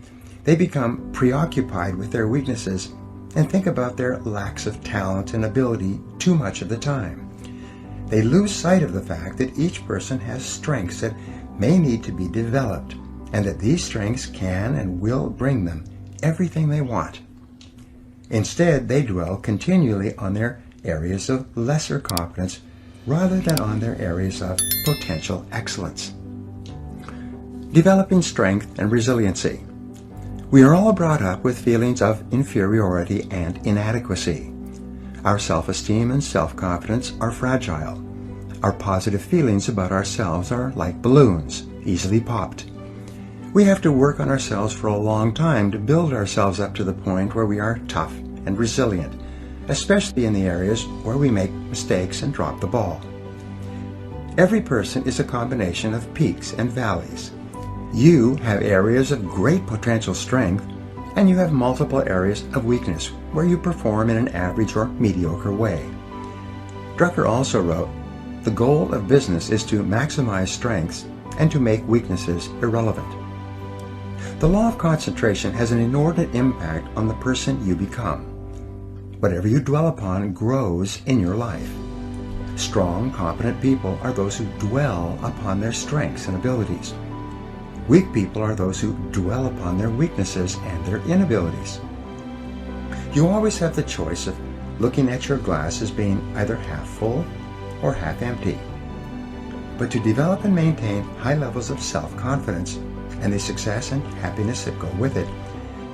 They become preoccupied with their weaknesses and think about their lacks of talent and ability too much of the time. They lose sight of the fact that each person has strengths that may need to be developed, and that these strengths can and will bring them everything they want. Instead, they dwell continually on their areas of lesser competence rather than on their areas of potential excellence. Developing strength and resiliency. We are all brought up with feelings of inferiority and inadequacy. Our self-esteem and self-confidence are fragile. Our positive feelings about ourselves are like balloons, easily popped. We have to work on ourselves for a long time to build ourselves up to the point where we are tough and resilient, especially in the areas where we make mistakes and drop the ball. Every person is a combination of peaks and valleys. You have areas of great potential strength, and you have multiple areas of weakness where you perform in an average or mediocre way. Drucker also wrote, "The goal of business is to maximize strengths and to make weaknesses irrelevant." The law of concentration has an inordinate impact on the person you become. Whatever you dwell upon grows in your life. Strong, competent people are those who dwell upon their strengths and abilities. Weak people are those who dwell upon their weaknesses and their inabilities. You always have the choice of looking at your glass as being either half full or half empty. But to develop and maintain high levels of self-confidence and the success and happiness that go with it,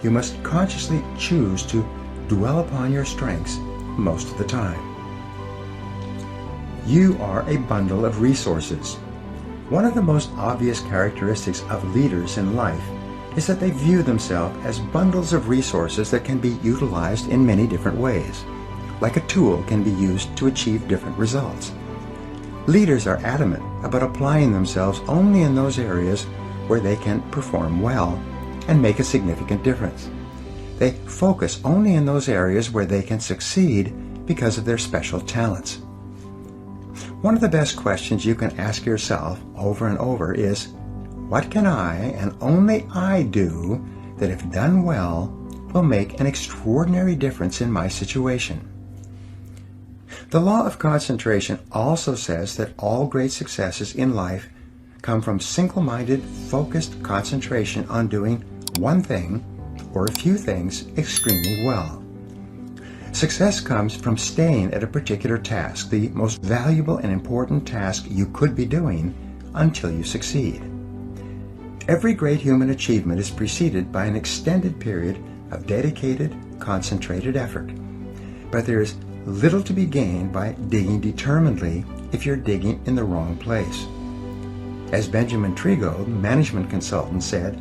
you must consciously choose to dwell upon your strengths most of the time. You are a bundle of resources. One of the most obvious characteristics of leaders in life is that they view themselves as bundles of resources that can be utilized in many different ways, like a tool can be used to achieve different results. Leaders are adamant about applying themselves only in those areas where they can perform well and make a significant difference. They focus only in those areas where they can succeed because of their special talents. One of the best questions you can ask yourself over and over is, what can I and only I do that, if done well, will make an extraordinary difference in my situation? The law of concentration also says that all great successes in life come from single-minded, focused concentration on doing one thing or a few things extremely well. Success comes from staying at a particular task, the most valuable and important task you could be doing, until you succeed. Every great human achievement is preceded by an extended period of dedicated, concentrated effort. But there is little to be gained by digging determinedly if you're digging in the wrong place. As Benjamin Trigo, management consultant, said,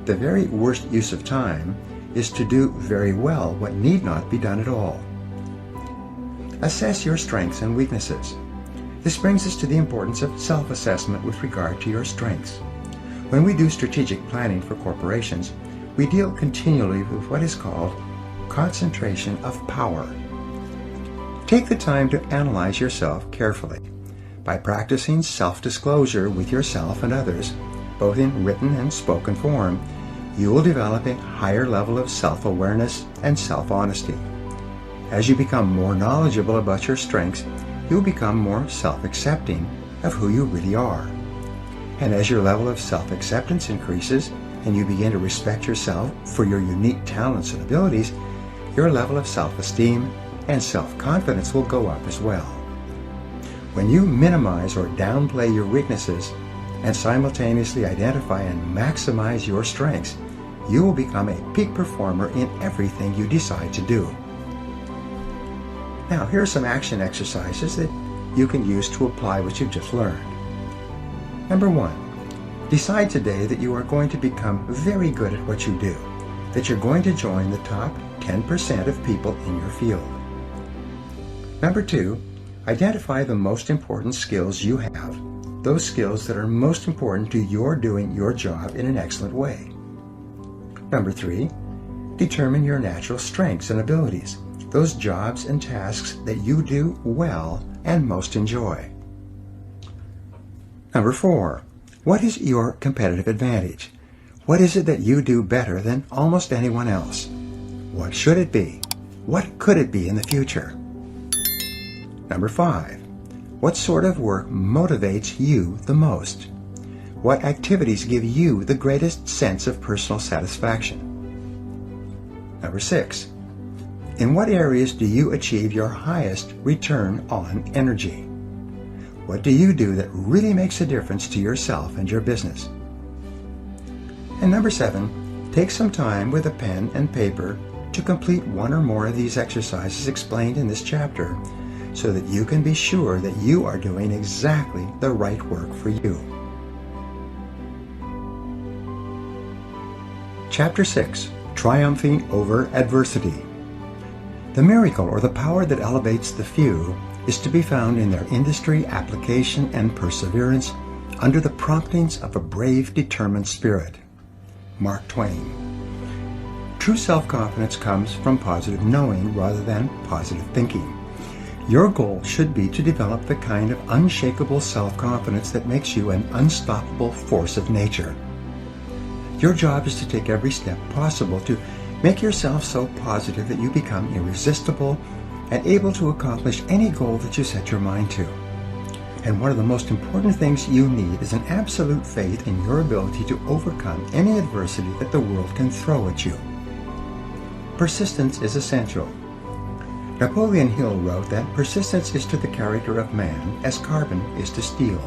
"The very worst use of time is to do very well what need not be done at all." Assess your strengths and weaknesses. This brings us to the importance of self-assessment with regard to your strengths. When we do strategic planning for corporations, we deal continually with what is called concentration of power. Take the time to analyze yourself carefully. By practicing self-disclosure with yourself and others, both in written and spoken form, you will develop a higher level of self-awareness and self-honesty. As you become more knowledgeable about your strengths, you'll become more self-accepting of who you really are. And as your level of self-acceptance increases and you begin to respect yourself for your unique talents and abilities, your level of self-esteem and self-confidence will go up as well. When you minimize or downplay your weaknesses and simultaneously identify and maximize your strengths, you will become a peak performer in everything you decide to do. Now, here are some action exercises that you can use to apply what you've just learned. Number 1, decide today that you are going to become very good at what you do, that you're going to join the top 10% of people in your field. Number 2, identify the most important skills you have, those skills that are most important to your doing your job in an excellent way. Number 3, determine your natural strengths and abilities, those jobs and tasks that you do well and most enjoy. Number 4, what is your competitive advantage? What is it that you do better than almost anyone else? What should it be? What could it be in the future? Number 5, what sort of work motivates you the most? What activities give you the greatest sense of personal satisfaction? Number 6, in what areas do you achieve your highest return on energy? What do you do that really makes a difference to yourself and your business? And number 7, take some time with a pen and paper to complete one or more of these exercises explained in this chapter so that you can be sure that you are doing exactly the right work for you. Chapter 6, Triumphing Over Adversity. The miracle or the power that elevates the few is to be found in their industry, application, and perseverance under the promptings of a brave, determined spirit. Mark Twain. True self-confidence comes from positive knowing rather than positive thinking. Your goal should be to develop the kind of unshakable self-confidence that makes you an unstoppable force of nature. Your job is to take every step possible to make yourself so positive that you become irresistible and able to accomplish any goal that you set your mind to. And one of the most important things you need is an absolute faith in your ability to overcome any adversity that the world can throw at you. Persistence is essential. Napoleon Hill wrote that persistence is to the character of man as carbon is to steel.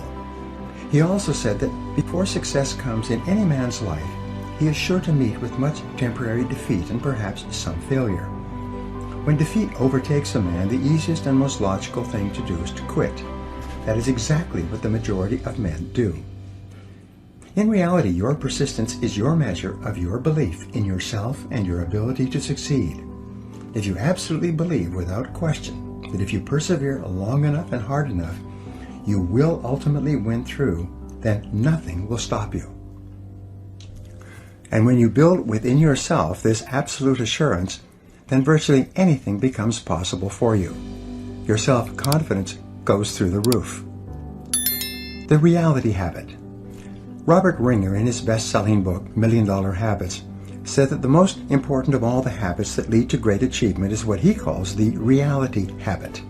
He also said that before success comes in any man's life, he is sure to meet with much temporary defeat and perhaps some failure. When defeat overtakes a man, the easiest and most logical thing to do is to quit. That is exactly what the majority of men do. In reality, your persistence is your measure of your belief in yourself and your ability to succeed. If you absolutely believe without question that if you persevere long enough and hard enough, you will ultimately win through, then nothing will stop you. And when you build within yourself this absolute assurance, then virtually anything becomes possible for you. Your self-confidence goes through the roof. The reality habit. Robert Ringer, in his best-selling book, $1 Million Habits, said that the most important of all the habits that lead to great achievement is what he calls the reality habit.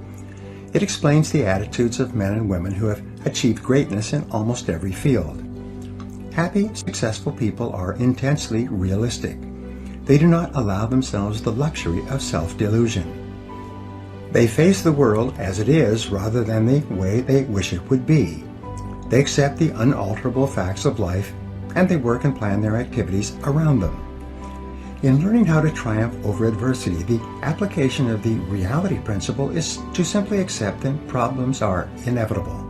It explains the attitudes of men and women who have achieved greatness in almost every field. Happy, successful people are intensely realistic. They do not allow themselves the luxury of self-delusion. They face the world as it is rather than the way they wish it would be. They accept the unalterable facts of life, and they work and plan their activities around them. In learning how to triumph over adversity, the application of the reality principle is to simply accept that problems are inevitable.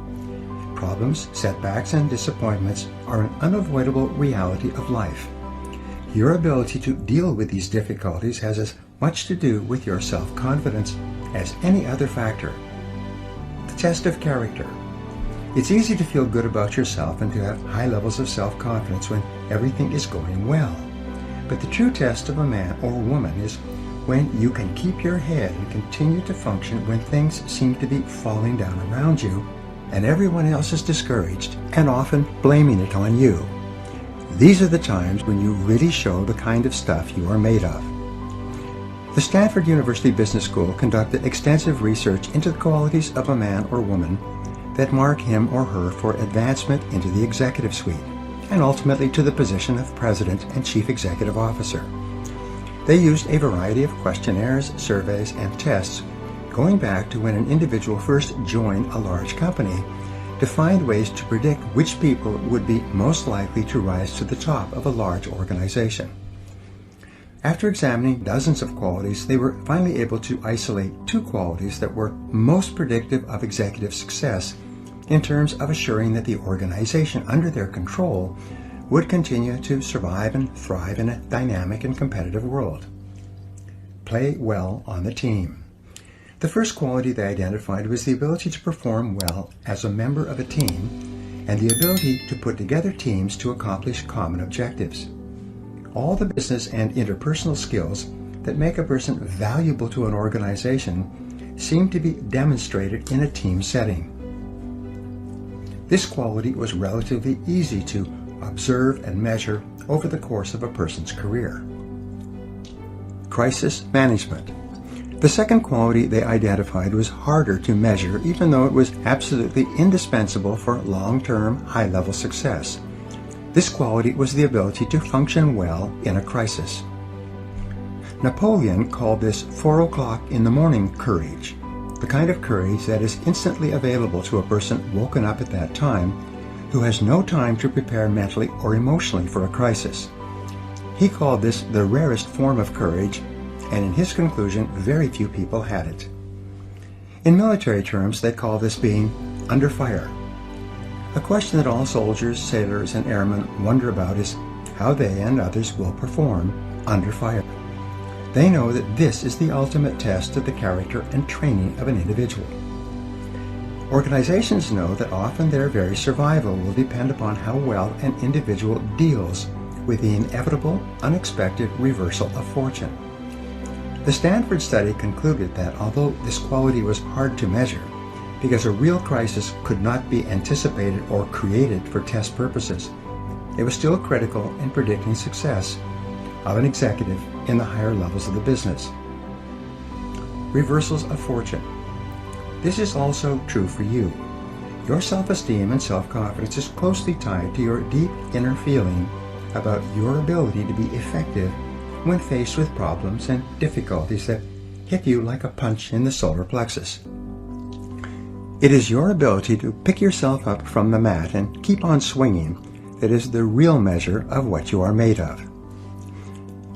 Problems, setbacks, and disappointments are an unavoidable reality of life. Your ability to deal with these difficulties has as much to do with your self-confidence as any other factor. The test of character. It's easy to feel good about yourself and to have high levels of self-confidence when everything is going well. But the true test of a man or woman is when you can keep your head and continue to function when things seem to be falling down around you and everyone else is discouraged and often blaming it on you. These are the times when you really show the kind of stuff you are made of. The Stanford University Business School conducted extensive research into the qualities of a man or woman that mark him or her for advancement into the executive suite and ultimately to the position of President and Chief Executive Officer. They used a variety of questionnaires, surveys, and tests going back to when an individual first joined a large company to find ways to predict which people would be most likely to rise to the top of a large organization. After examining dozens of qualities, they were finally able to isolate 2 qualities that were most predictive of executive success in terms of assuring that the organization under their control would continue to survive and thrive in a dynamic and competitive world. Play well on the team. The first quality they identified was the ability to perform well as a member of a team and the ability to put together teams to accomplish common objectives. All the business and interpersonal skills that make a person valuable to an organization seem to be demonstrated in a team setting. This quality was relatively easy to observe and measure over the course of a person's career. Crisis management. The second quality they identified was harder to measure, even though it was absolutely indispensable for long-term, high-level success. This quality was the ability to function well in a crisis. Napoleon called this 4 o'clock in the morning courage, the kind of courage that is instantly available to a person woken up at that time who has no time to prepare mentally or emotionally for a crisis. He called this the rarest form of courage, and in his conclusion, very few people had it. In military terms, they call this being under fire. A question that all soldiers, sailors, and airmen wonder about is how they and others will perform under fire. They know that this is the ultimate test of the character and training of an individual. Organizations know that often their very survival will depend upon how well an individual deals with the inevitable, unexpected reversal of fortune. The Stanford study concluded that although this quality was hard to measure, because a real crisis could not be anticipated or created for test purposes, it was still critical in predicting success of an executive in the higher levels of the business. Reversals of fortune. This is also true for you. Your self-esteem and self-confidence is closely tied to your deep inner feeling about your ability to be effective when faced with problems and difficulties that hit you like a punch in the solar plexus. It is your ability to pick yourself up from the mat and keep on swinging that is the real measure of what you are made of.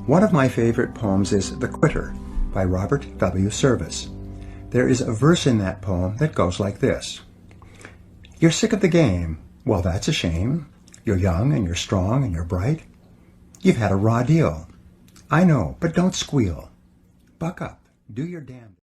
One of my favorite poems is The Quitter by Robert W. Service. There is a verse in that poem that goes like this. You're sick of the game. Well, that's a shame. You're young and you're strong and you're bright. You've had a raw deal. I know, but don't squeal. Buck up. Do your damnedest.